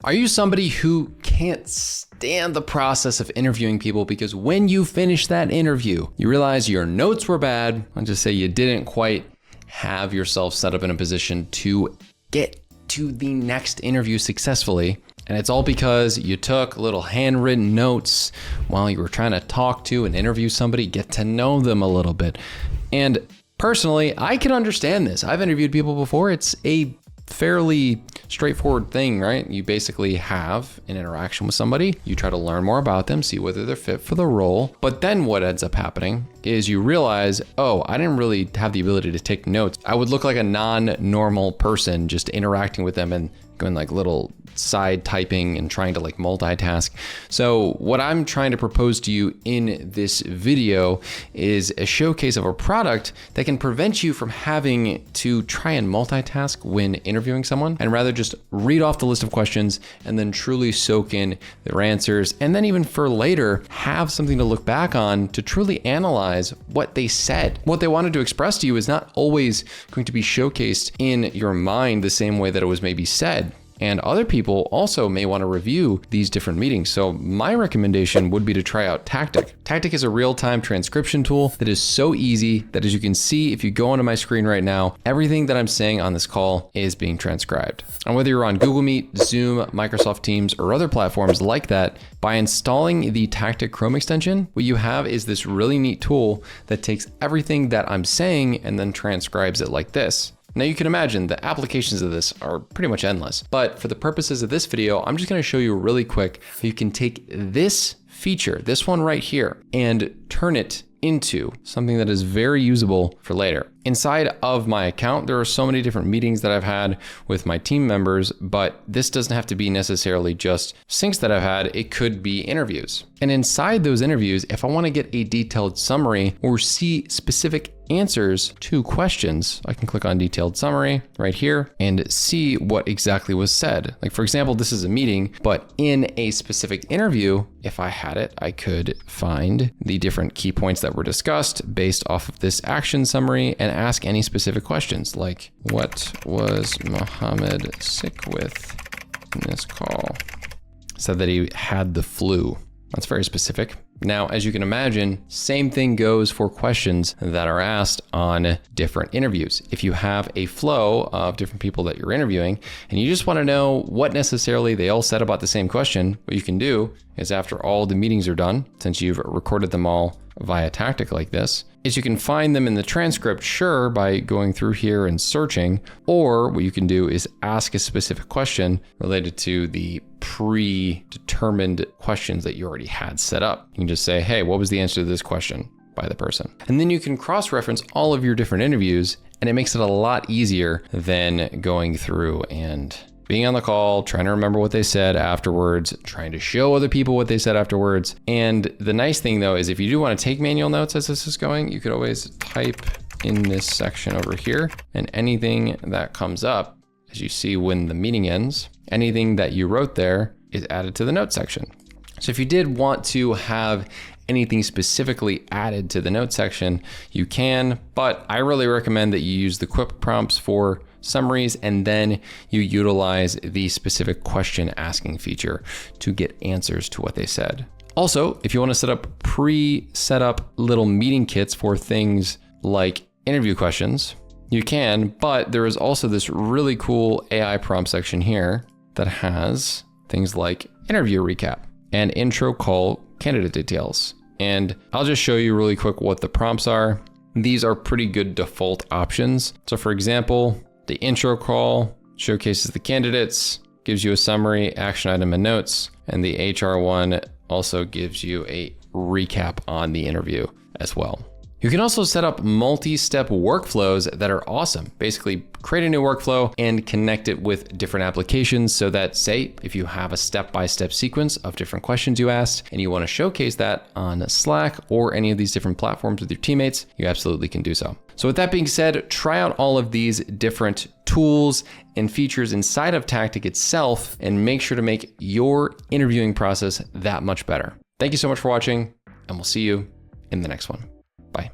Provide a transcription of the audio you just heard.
Are you somebody who can't stand the process of interviewing people because when you finish that interview, you realize your notes were bad? I'll just say you didn't quite have yourself set up in a position to get to the next interview successfully. And it's all because you took little handwritten notes while you were trying to talk to and interview somebody, get to know them a little bit. And personally, I can understand this. I've interviewed people before. It's a fairly straightforward thing, right? You basically have an interaction with somebody. You try to learn more about them, see whether they're fit for the role. But then what ends up happening is you realize, oh, I didn't really have the ability to take notes. I would look like a non-normal person just interacting with them and going like little side typing and trying to like multitask. So what I'm trying to propose to you in this video is a showcase of a product that can prevent you from having to try and multitask when interviewing someone, and rather just read off the list of questions and then truly soak in their answers. And then even for later, have something to look back on to truly analyze what they said. What they wanted to express to you is not always going to be showcased in your mind the same way that it was maybe said. And other people also may want to review these different meetings. So my recommendation would be to try out Tactiq. Tactiq is a real-time transcription tool that is so easy that, as you can see, if you go onto my screen right now, everything that I'm saying on this call is being transcribed. And whether you're on Google Meet, Zoom, Microsoft Teams, or other platforms like that, by installing the Tactiq Chrome extension, what you have is this really neat tool that takes everything that I'm saying and then transcribes it like this. Now you can imagine the applications of this are pretty much endless, but for the purposes of this video, I'm just gonna show you really quick how you can take this feature, this one right here, and turn it into something that is very usable for later. Inside of my account, there are so many different meetings that I've had with my team members, but this doesn't have to be necessarily just syncs that I've had. It could be interviews. And inside those interviews, if I want to get a detailed summary or see specific answers to questions, I can click on detailed summary right here and see what exactly was said. Like for example, this is a meeting, but in a specific interview, if I had it, I could find the different key points that were discussed based off of this action summary and ask any specific questions like, what was Mohammed sick with in this call? Said that he had the flu. That's very specific. Now, as you can imagine, same thing goes for questions that are asked on different interviews. If you have a flow of different people that you're interviewing and you just want to know what necessarily they all said about the same question, what you can do is, after all the meetings are done, since you've recorded them all via Tactiq like this, is you can find them in the transcript, sure, by going through here and searching, or what you can do is ask a specific question related to the predetermined questions that you already had set up. You can just say, hey, what was the answer to this question by the person? And then you can cross-reference all of your different interviews, and it makes it a lot easier than going through and being on the call, trying to remember what they said afterwards, trying to show other people what they said afterwards. And the nice thing though is if you do want to take manual notes as this is going, you could always type in this section over here, and anything that comes up, as you see when the meeting ends, anything that you wrote there is added to the notes section. So if you did want to have anything specifically added to the notes section, you can, but I really recommend that you use the quick prompts for summaries, and then you utilize the specific question asking feature to get answers to what they said. Also, if you want to set up pre-set up little meeting kits for things like interview questions, you can, but there is also this really cool AI prompt section here that has things like interview recap and intro call candidate details. And I'll just show you really quick what the prompts are. These are pretty good default options. So for example, the intro call showcases the candidates, gives you a summary, action item, and notes. And the HR one also gives you a recap on the interview as well. You can also set up multi-step workflows that are awesome. Basically, create a new workflow and connect it with different applications so that, say, if you have a step-by-step sequence of different questions you asked and you want to showcase that on Slack or any of these different platforms with your teammates, you absolutely can do so. So with that being said, try out all of these different tools and features inside of Tactiq itself and make sure to make your interviewing process that much better. Thank you so much for watching, and we'll see you in the next one. Bye.